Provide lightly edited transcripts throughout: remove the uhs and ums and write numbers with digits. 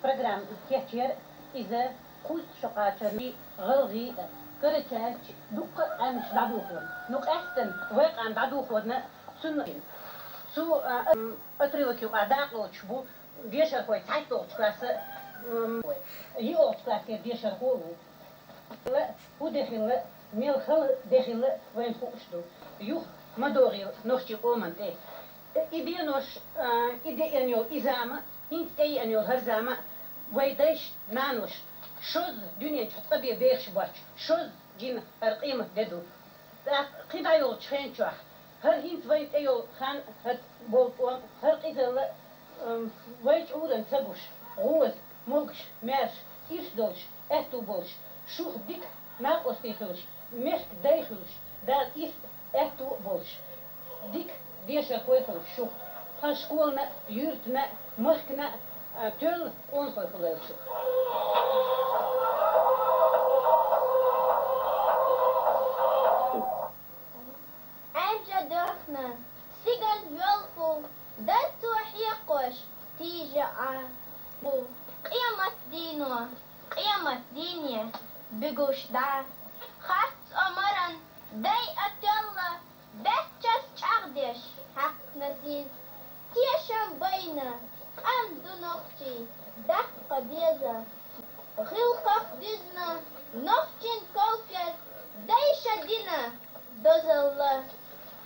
program keçer ize kuz şoqaçani gılgı kırıçaç duk amş daduhu nuk ahsen vaq an daduhu na sunnin su atriwak yuqadaqloch bu diyashar koy taytoch klası يقعد كافير ديشر هو لا هو داخل ميل خل داخل وين فوقشتو يوخ ما دوري نوشتي قومن تي إدي نوش إدي أنيو إزامة إنت أي أنيو هرزامة ويداش مانوش شوز دنيا تحطبي بيخش باش شوز جيم القيمة ددو قيد أيو تشين شوح هر هنت ويت أيو خان هر بول هر قيد ويت أورن سبوش غوز ملكش ماش إيش دولش أهتو بولش شوخ ديك ماك أستيخلش مشك دايخلش دار إيش أهتو بولش ديك ديشا كويخلش شوخ خشكولنا يورتنا مخكنا تل أنخويخلش شوخ عجة دخنا سيجل يلفو دتو حيقوش تيجي قيامة دينو قيامة دينية بقوش دا خاص أمرن داي أتلا بتشس شعدش حق نسيز تيشن بينا أم دنوختي دق ديزا غلقق ديزنا نوختين كوكر داي شدينا دوز الله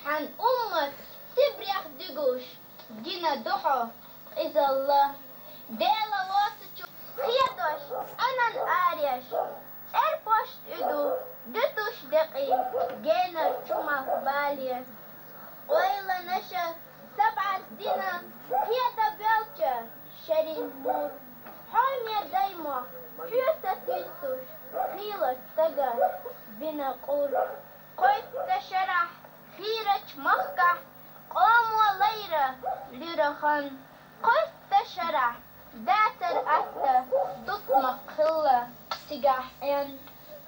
حن أمت تبريخ دقوش دينا دوحو إذا الله ديلا واتشو خيادوش أنا الآريش إربوش إدو دتوش دقي جينر شما بالي ويلا نشا 7 سنين خيادة بيلتشا شرين مور حامية دايما حيوسة تيسوش خيلة تقا بنا قول قيت تشرح خيرج مخكح قوم وليرة لرخان قيت تشرح داتر أتا تطمق خلة سجاحين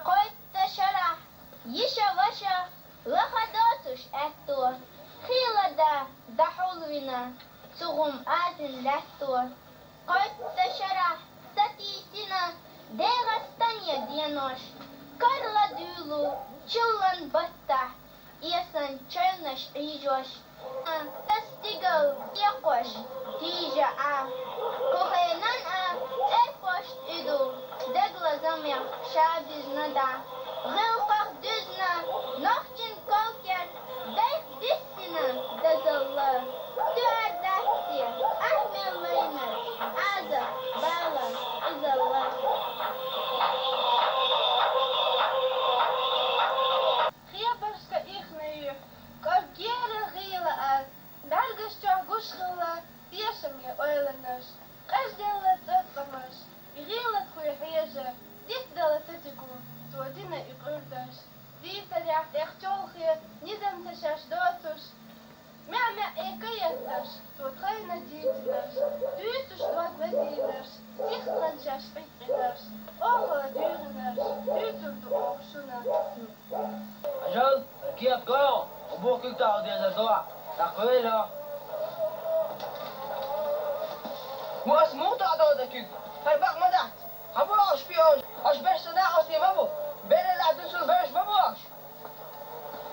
قيت تشرح يشا وشا لخداتش أتو خيلة دا حلونا تغم آذن لاتو قيت تشرح ستي سنة ديغا ستانيا ديانوش كارلا دولو چلن بطح إيسان چرنش ريجوش تستيقل يقوش تيجا كوخينان إرفوش إدو دقلا زميع شابز ندع غلقق دزنا نوخشن كوكر دايف دسنا دزالله تؤر داكتي أحمل لينا عادة بالا إزالله Хеберска ихнею, кавгера гила даргашча гушхила, тешами ойленаш, каждела цоцамаш, гила хуйхеже, дисдала цитику, туадина и курдаш, дисарях эхчолхи, нидам ташаш доцуш, мя экаяташ, туатхайна дитинаш, дюсуш дуат вазинаш, тихланшаш пикинаш, около дюринаш, дюсуш окшуна. أجل كيف قالوا أبوك يقطعوا دي الزرع تقويلها مو اسمه تعدوا ذاك هاي بق مدحت أبوش فيهم أش بيش صداق أصلي ما بو بين العدوس والبيش ما بوش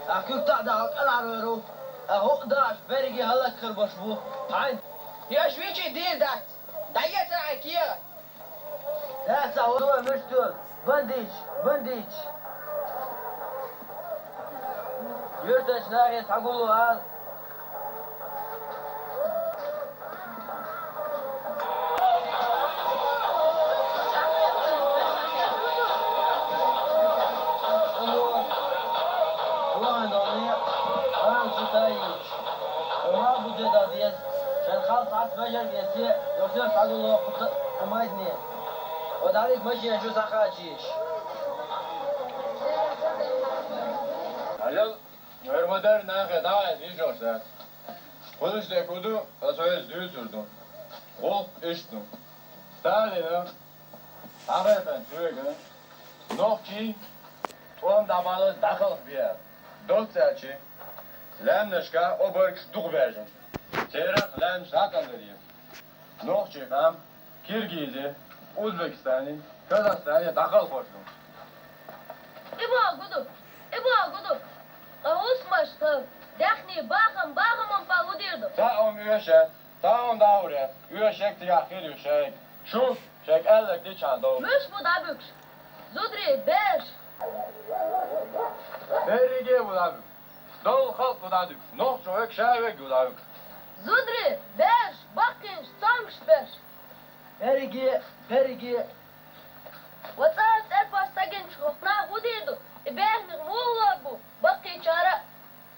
أكيد تعدوا العرويرو أهو قداش بريجي هلا كربش بو عين يا شويتي دير دات دعيت العكيرة لا تصوروا مشتول بنديج يرتش ناقص حقوله هذا والله ضمير أنا شتايج وما بوجد ديز عشان خالص عاد فجر يسير يوصل حقوله وما يدني وذلك ماشي شو ساقاتشيش Ajal, vermeden ne kadar ne görsen. Kılıç dekudu, asayız düğütürdü. Kol iştü. Stalin'in, Arif'in tüyüğü, nokçi, tuğum damalı dakılık bir yer. Dört serçi, lemneşka o bölük duk vercin. Çeyrek lem sakın veriyim. Nokçi kam, Kirgizi, Uzbekistani, Kazakstani takal koştum. İbo gudu. Ağus maşkı. Dehni bağım pa udirdu. Sağım üyeşek, sağım davre, üyeşek tiyakir üyeşek. Şu, şek ellek diçan doğum. Müş bu da büks. Zudri beş. Berige bulavuk. Dol halk bulavuk. Nohçu ek şavek bulavuk. Zudri beş. Bakın sanmış beş. Perigi. Vatsat erpas tagin şokna udirdu. Behni muğlar bu. Bakın çara.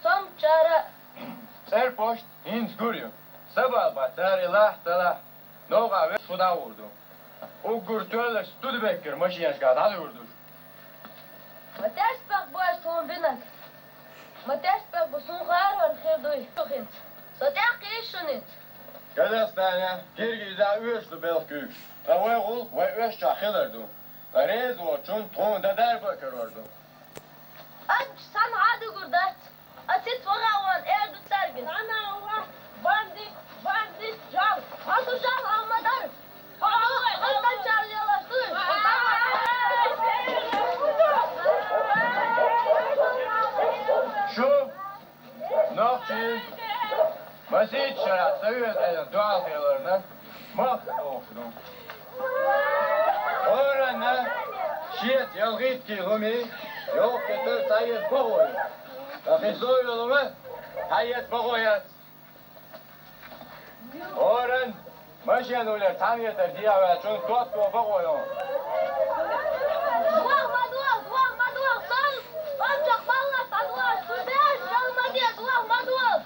Son çara. Serpoşt, hins guryu. Sabah batar ilah talah. Noga ve suda vurdu. O gurtörler studi bekker, maşiyenşka hadi vurdu. Matespak bu son binak. Matespak bu son var khirdoy. Şokint. Satak işunit. Kazakstani, Kirgiz'e üyeşli belkük. Avayğul ve üyeşça khilardu. Rez oçun toğunda derbeker vardı. Anç san hadi gurdat. Asit vagawan erdu sergin. Ana Allah, bandit, jal. Asu jal ahmadar. Altan çağırıyorlar. Şu, Nohçin, Masit şarat seviyoruz edin doğal kıyılarından. Mak olsun. Öğrenler, şiyet yalgıt ki gumi, yok getir sayet boğuyor. Lakin soy yolumu, hayet boğuyat. Öğren, maşiyen öyle tam yeter diye ve çün tuat tuğa boğuyor. Duah maduah sal. Ancak balla saduah. Sudeş çalma diye duah maduah.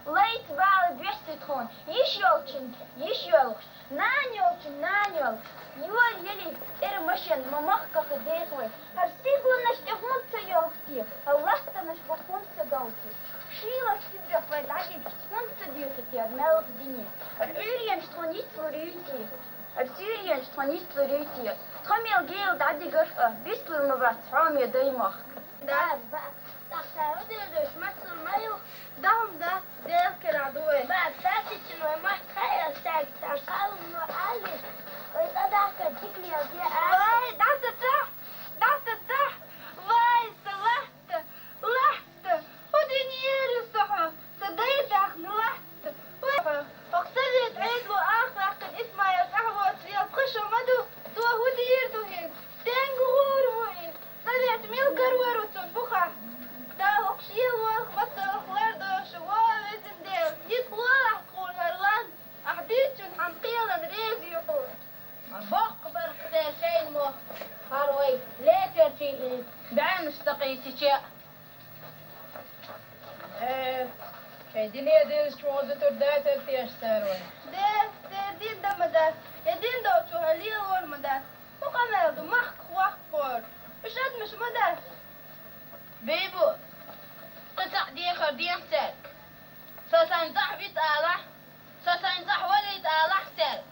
Late valid restaurant. Yiş yolçun. Nan yol. Yuvar yeli. Maşın mamak kakı değişme. Her sigurnaş de hunsa yolçu. Allah'tanış bu hunsa dalçı. Şila sibrak ve lagin hunsa diyor ki melk dini. Üryen stronist vuruyuti. Syrien stronist vuruyuti. Tamil gel dadi görfe. Bistur mabrat. Ramya daymak. Daktaro diyoruz, masur mayo. Dam da del keradoe. Ma fatiçin ve ma kaya serk sarsalım ve ali. Ve sadaka tikli yazıya Vay, das ist da. Vay, salahta. Lahta. O dünyayı saha. Sadaydak nılahta. Vay. Oksavit عيد وآخر اسمها يسعوا سيال خشوا مدو سوا هو ديردو هين. تنجو غورو طلعت ميلكر وروتون بخا دا وقشيل وخبط خلاردو شوال وزنديل جيت خلال قول هرلان أحديتشن حمقيلا ريزي يحول بق برخدي شيء مو هاروي ليه ترشي بعين مستقي تشيء Şeydiliye deriz çoğudu türde tertiyaş sarvay. دين دا مدار يدين دا وشوهاليل ور مدار وقمال دو مخ وخور بشاد مش مدار بيبو قطع دي خردين سلك سسنزح بيت آلح سسنزح وليت آلح سلك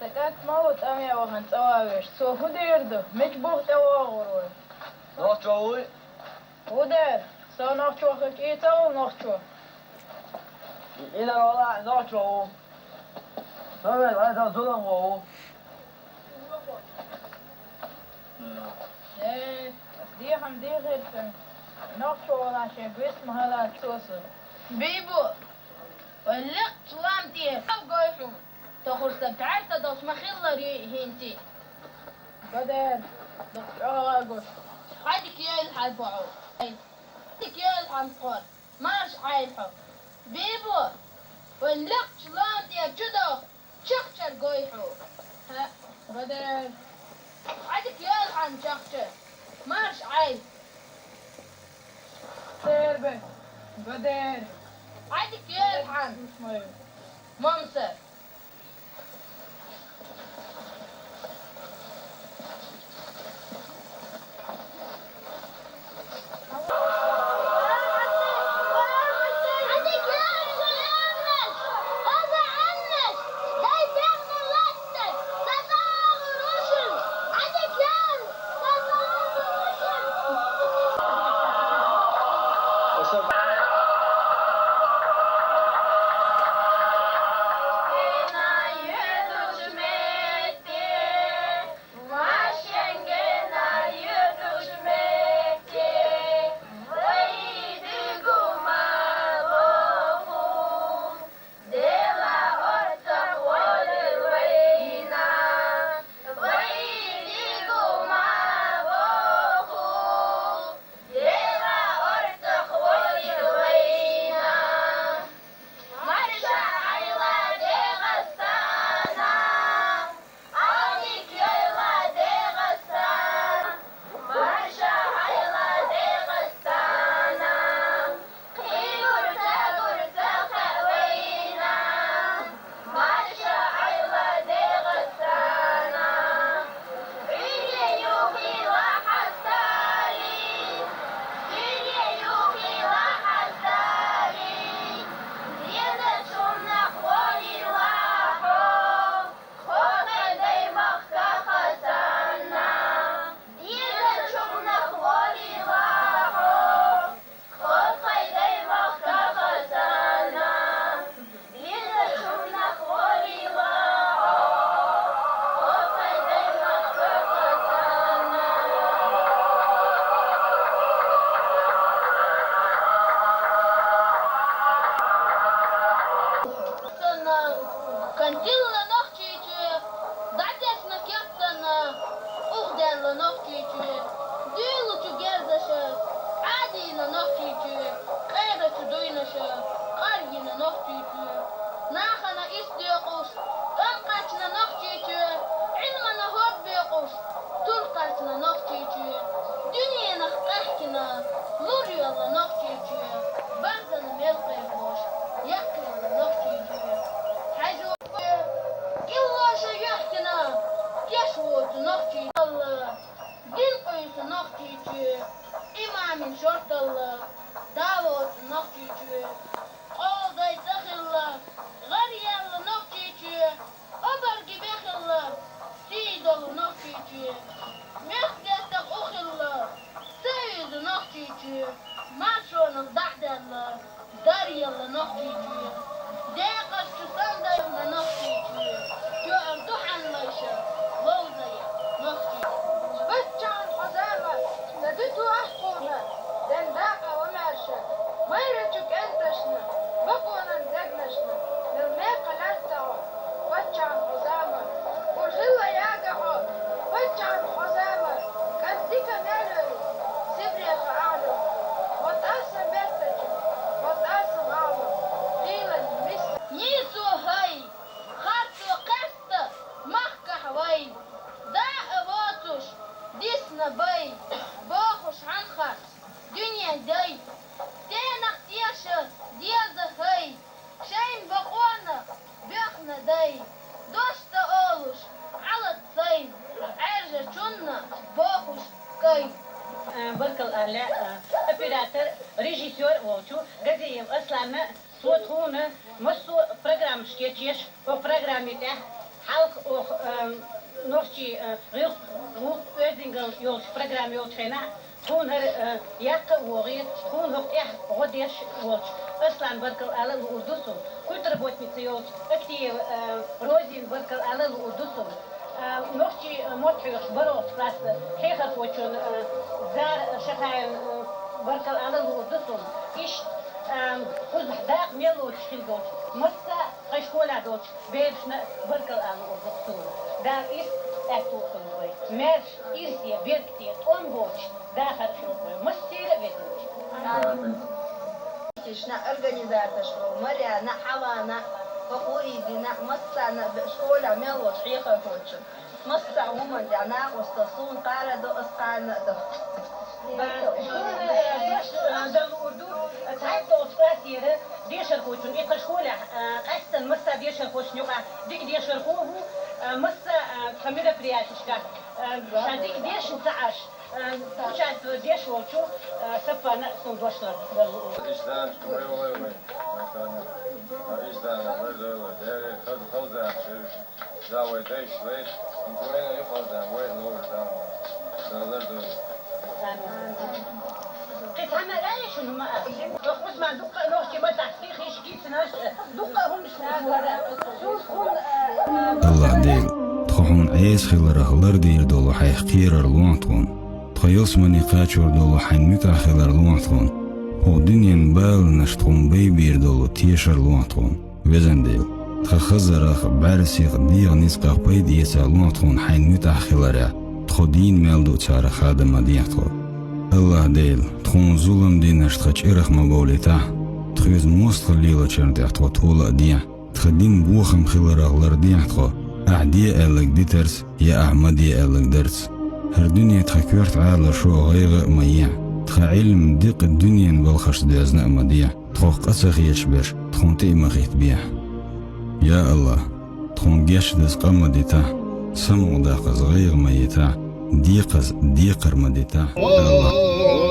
Sakat mawut amya wahan tsawawish. So hudirdu. Mich bucht awagurwe. Nohçoğuy. Hudir. So nohço hak itaw nohço. İler ola nohçoğu. Sonra hadi zulun oğu. دي حمدي غير نوخشو ولا شيء باسم هلا توصل. بيبو ولق سلامتي قويشو تخرج تعرف تدوس مخيلا هينتي بدر دقيقة أقول. عادك يا الحال بوعو عادك يا الحال قول ماش عايلحو بيبو ولق سلامتي جدو شخشر قويحو ها بدر عادك يا الحال شخشر ماش عايل سيربي بدر عادك يا الحال منصر يلا نقشي بعضنا ملقي بوش يلا نقشي حاجو كلا شيحتنا يشوت نقشي الله دين قيس نقشي إمام شرط الله دعوت نقشي قاضي دخل غريال نقشي أبرقي بخل سيدل نقشي مخدتك أخل سيد نقشي ماشون دعدل داريال نقشي داقش تصندل نقشي جو أمتحن ليش لوزي نقشي بچان حزامة ندتو أحقونا دن داقة وماشا ميرتك أنتشنا بقونا ندقنشنا للميقة لستعو بچان حزامة والغلة ياقعو بچان حزامة كنتك نالري سبريخ أعلم وتأسم بيرتك وتأسم أعلم قيلا المثل نيسو هاي خارتو قست محكة حوي داء باتوش ديسنا باي باخوش عن خرس دنيا داي تينق تياشا ديازا هاي شاين بقوانا بيخنا داي دوشتا أولوش على الصين عرجة جنة باخوش كاي بركل لا оператор режиссер волчу газеем аслана сотхуна мосту программ штечеш по программе да халк ох норчи рил өзингл ёлч программе ёлчена хунер якка вори хун хок эх годеш волч аслан بركل ала урдусу кут работница ёлч актив розин بركل ала урдусу نوشي موتشيش بروس كلاس حيخر فوتشون زار شخاين بركل على الودسون إيش خذ حداق ميلوش خلقوش مسا قشكولا دوش بيرشنا بركل على الودسون دار إيش أكتوكم بوي ميرش إيرسيا بيركتير أمبوش داخل شوكوي مستير بيتوش إيشنا أورجانيزاتور شو مريانا حوانا فقويدنا مسانا بشكولا ميلوش حيخر فوتشون مسا ومن دعنا وستصون قاردو أسقانا دو تعبتوا فاسيرة ديشر خوتون إقشكولا قصدن مسا ديشر خوش نيوقع ديك ديشر خوه مسا خميرة برياتشكا شاديك ديش نتعاش وشات ديش وشو سفا نقصن دوشلر İşten çıkmıyor öyle. İşten böyle öyle. Kavza yapıyor. Zaten değişler. İnsanlar yapıyorlar. Böyle olur tamam. Sağlar doğru. قسمة لا شنو ما بس ما دقة نوحكي ما تحقيق يشكي سناش دقة هم مش الله ديل تخون عيس خلره هلر دير دولو حيحقير لونتون تخيلس مني قاتشور دولو حين متع خلر لونتون هو دنيا بال نشتون بيبير دولو تيشر لونتون وزن ديل تخزرخ بارسيق ديغ نسقاق بيد يسا لونتون حين متع خلره تخدين مالدو تشار خادم ديختو الله ديل تخون ظلم دي نشتخش إرخ مبوليتا تخيز موست خليلا چرديختو طولا ديا تخدين بوخم خلره لر ديختو أعدي ألك ديترس يا أحمدي ألك درس هر دنيا تخكورت عالة شو غيغ ميع تخ علم ديق الدنيا بالخش ديزنا مديع تخو قسخ يشبش تخون تيمخيت بيع يا الله تخون جيش دز قمديتا سمو داقز غيغ ميتا ديقز ديقر مديتا الله